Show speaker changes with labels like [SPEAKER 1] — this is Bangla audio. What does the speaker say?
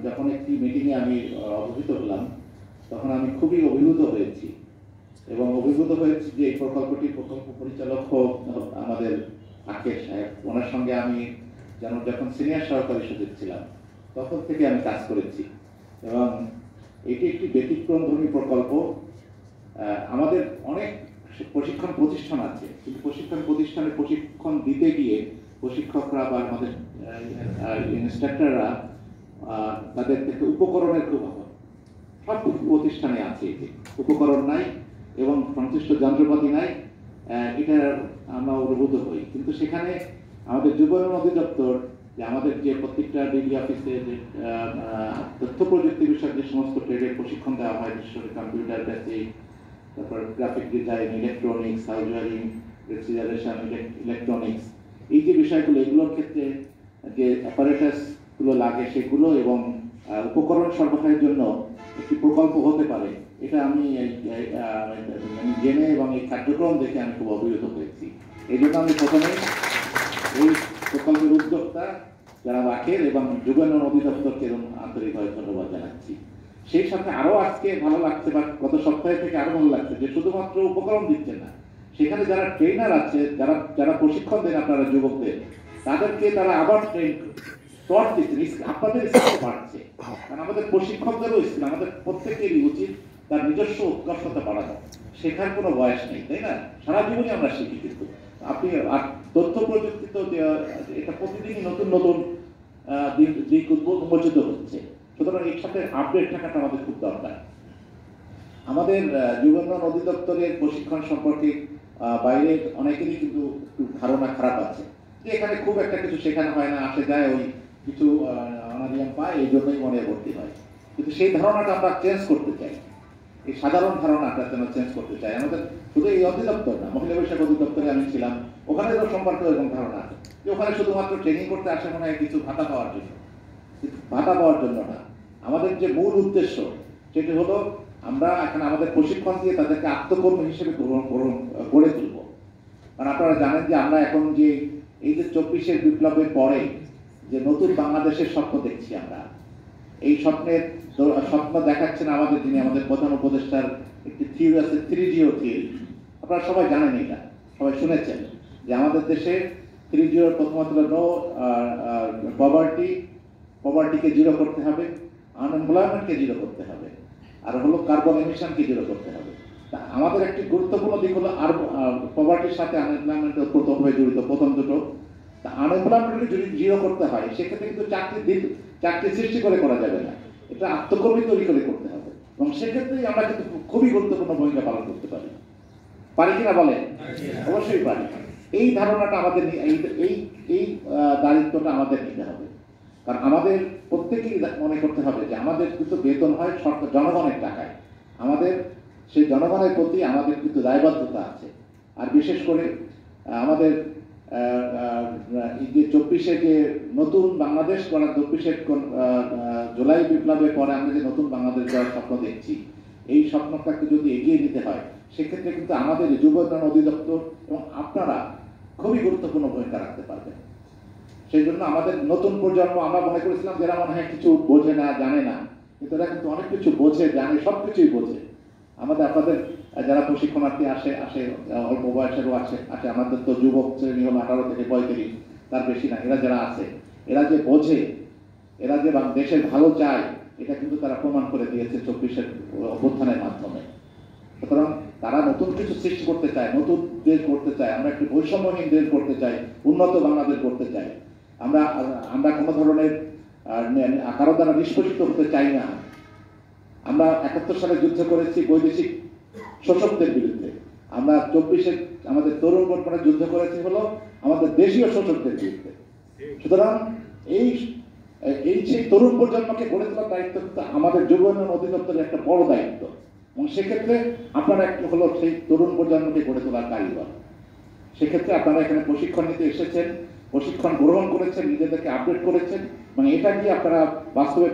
[SPEAKER 1] যখন একটি মিটিংয়ে আমি অবহিত হলাম, তখন আমি খুবই অভিভূত হয়েছি এবং অভিভূত হয়েছি যে এই প্রকল্পটির প্রকল্প পরিচালক আমাদের আকেশ সাহেব। ওনার সঙ্গে আমি যখন সিনিয়র সহকারী সচিব ছিলাম তখন থেকে আমি কাজ করেছি এবং এটি একটি ব্যতিক্রমধর্মী প্রকল্প। আমাদের অনেক প্রশিক্ষণ প্রতিষ্ঠান আছে, কিন্তু প্রশিক্ষণ প্রতিষ্ঠানে প্রশিক্ষণ দিতে গিয়ে প্রশিক্ষকরা বা আমাদের ইনস্ট্রাক্টররা তাদের থেকে উপকরণের খুব অভাব। সব প্রতিষ্ঠানে আছে, উপকরণ নাই এবং সংশ্লিষ্ট যন্ত্রপাতি নাই, এটা আমরা অনুভূত হই। কিন্তু সেখানে আমাদের যুব অধিদপ্তর যে আমাদের যে প্রত্যেকটা ডিডি অফিসে যে তথ্য প্রযুক্তি বিষয়ক যে সমস্ত ট্রেডের প্রশিক্ষণ দেওয়া হয়, বিশেষ করে কম্পিউটার বেসিক, তারপর graphic design, electronics, house wiring, refrigeration, electronics, এই যে বিষয়গুলো, এগুলোর ক্ষেত্রে যে অ্যাপারেটাসগুলো লাগে সেগুলো এবং উপকরণ সরবরাহের জন্য একটি প্রকল্প হতে পারে, এটা আমি জেনে এবং এই কার্যক্রম দেখে আমি খুব অভিভূত হয়েছি। এই জন্য আমি প্রথমে এই প্রকল্পের উদ্যোক্তা যারা রাখেন এবং যুব উন্নয়ন অধিদপ্তরকে আন্তরিকভাবে ধন্যবাদ জানাচ্ছি। সেই সাথে আরো আজকে ভালো লাগছে বা গত সপ্তাহে থেকে আরো ভালো লাগছে যে শুধুমাত্র উপকরণ দিচ্ছেন না, সেখানে যারা ট্রেনার আছে, যারা প্রশিক্ষণ দেন আপনারা যুবকদের, তাদেরকে তারা আবার ট্রেন দিচ্ছেন। আপনাদের স্কিল বাড়ছে, কারণ আমাদের প্রশিক্ষকদেরও স্কিল, আমাদের প্রত্যেকেরই উচিত তার নিজস্ব উৎকর্ষতা বাড়ানো। শেখার কোনো বয়স নেই, তাই না? সারা জীবনই আমরা শিখি, কিন্তু আপনি আর তথ্য প্রযুক্তি তো এটা প্রতিদিনই নতুন নতুন দিক উন্মোচিত হচ্ছে, সুতরাং এর সাথে আপডেট থাকাটা আমাদের খুব দরকার। আমাদের যুব উন্নয়ন অধিদপ্তরের প্রশিক্ষণ সম্পর্কে বাইরে অনেকেরই কিন্তু ধারণা খারাপ আছে যে এখানে খুব একটা কিছু শেখানো হয় না, আসে যায় ওই কিছু অনারিয়াম পায়, এই জন্যই মনে ভর্তি হয়। কিন্তু সেই ধারণাটা আমরা চেঞ্জ করতে চাই, এই সাধারণ ধারণাটা যেন চেঞ্জ করতে চাই। আমাদের শুধু এই অধিদপ্তর না, মহিলা বিষয়ক অধিদপ্তরে আমি ছিলাম, ওখানে সম্পর্কে এরকম ধারণা আছে যে ওখানে শুধুমাত্র ট্রেনিং করতে আসে মনে হয় কিছু ভাতা পাওয়ার জন্য। ভাতা পাওয়ার জন্য না, আমাদের যে মূল উদ্দেশ্য সেটি হলো আমরা এখন আমাদের প্রশিক্ষণ দিয়ে তাদেরকে আত্মকর্মী হিসেবে গড়ে তুলব। কারণ আপনারা জানেন যে আমরা এখন যে এই যে 24-এর বিপ্লবের পরে যে নতুন বাংলাদেশের স্বপ্ন দেখছি, আমরা এই স্বপ্ন দেখাচ্ছেন আমাদের, যিনি আমাদের প্রধান উপদেষ্টার একটি থিওরি আছে, 3G থিওরি। আপনারা সবাই জানেন, এটা সবাই শুনেছেন যে আমাদের দেশে 3G প্রথমত হলো পভার্টিকে জিরো করতে হবে, আনএমপ্লয়মেন্টকে জিরো করতে হবে, আর হলো কার্বন এমিশনকে জিরো করতে হবে। তা আমাদের একটি গুরুত্বপূর্ণ দিক হলো আর পভার্টির সাথে আনএমপ্লয়মেন্টের প্রথমভাবে জড়িত, প্রথম দুটো। তা আনএমপ্লয়মেন্টকে যদি জিরো করতে হয় সেক্ষেত্রে কিন্তু চাকরি সৃষ্টি করে করা যাবে না, এটা আত্মকর্মী তৈরি করে করতে হবে এবং সেক্ষেত্রেই আমরা কিন্তু খুবই গুরুত্বপূর্ণ ভূমিকা পালন করতে পারি কিনা বলেন? অবশ্যই পারি। এই ধারণাটা আমাদের, এই দায়িত্বটা আমাদের নিতে হবে। কারণ আমাদের প্রত্যেকেই মনে করতে হবে যে আমাদের কিন্তু বেতন হয় জনগণের টাকায়, আমাদের সেই জনগণের প্রতি আমাদের কিন্তু দায়বদ্ধতা আছে। আর বিশেষ করে আমাদের এই যে 24-এ যে নতুন বাংলাদেশ গড়া, 24-এর জুলাই বিপ্লবের পরে আমরা যে নতুন বাংলাদেশ গড়ার স্বপ্ন দেখছি, এই স্বপ্নটাকে যদি এগিয়ে নিতে হয় সেক্ষেত্রে কিন্তু আমাদের যুব উন্নয়ন অধিদপ্তর এবং আপনারা খুবই গুরুত্বপূর্ণ ভূমিকা রাখতে পারবেন। সেই জন্য আমাদের নতুন প্রজন্ম, আমরা মনে করেছিলাম যারা মনে হয় কিছু বোঝে না, জানে না, কিন্তু এরা কিন্তু অনেক কিছু বোঝে, জানে, সবকিছুই বোঝে। আপনাদের যারা প্রশিক্ষণার্থী আসে অল্প বয়সেরও আছে, আমাদের তো যুবক শ্রেণী হলো 18 থেকে 35, তার বেশি না। এরা যারা আছে, এরা যে বোঝে, এরা যে দেশের ভালো চায়, এটা কিন্তু তারা প্রমাণ করে দিয়েছে 24-এর অভ্যুত্থানের মাধ্যমে। সুতরাং তারা নতুন কিছু সৃষ্টি করতে চায়, নতুন দেশ করতে চায়, আমরা একটি বৈষম্যহীন দেশ করতে চাই, উন্নত বাংলাদেশ করতে চাই। আমরা কোনো ধরনের কারো দ্বারা নিষ্পেষিত হতে চাই না। আমরা 71 সালে যুদ্ধ করেছি বৈদেশিক শোষকদের বিরুদ্ধে, আমরা 24-এ আমাদের তরুণ বর্তমানে যুদ্ধ করেছি হলো আমাদের দেশীয় শোষকদের বিরুদ্ধে। সুতরাং এই সেই তরুণ প্রজন্মকে গড়ে তোলার দায়িত্ব কিন্তু আমাদের যুব উন্নয়ন অধিদপ্তরের একটা বড় দায়িত্ব, এবং সেক্ষেত্রে আপনারা একটু হলো সেই তরুণ প্রজন্মকে গড়ে তোলার কারিগর। সেক্ষেত্রে আপনারা এখানে প্রশিক্ষণ নিতে এসেছেন, প্রশিক্ষণ গ্রহণ করেছেন, নিজেদেরকে আপডেট করেছেন, এবং এটা দিয়ে আপনারা বাস্তবে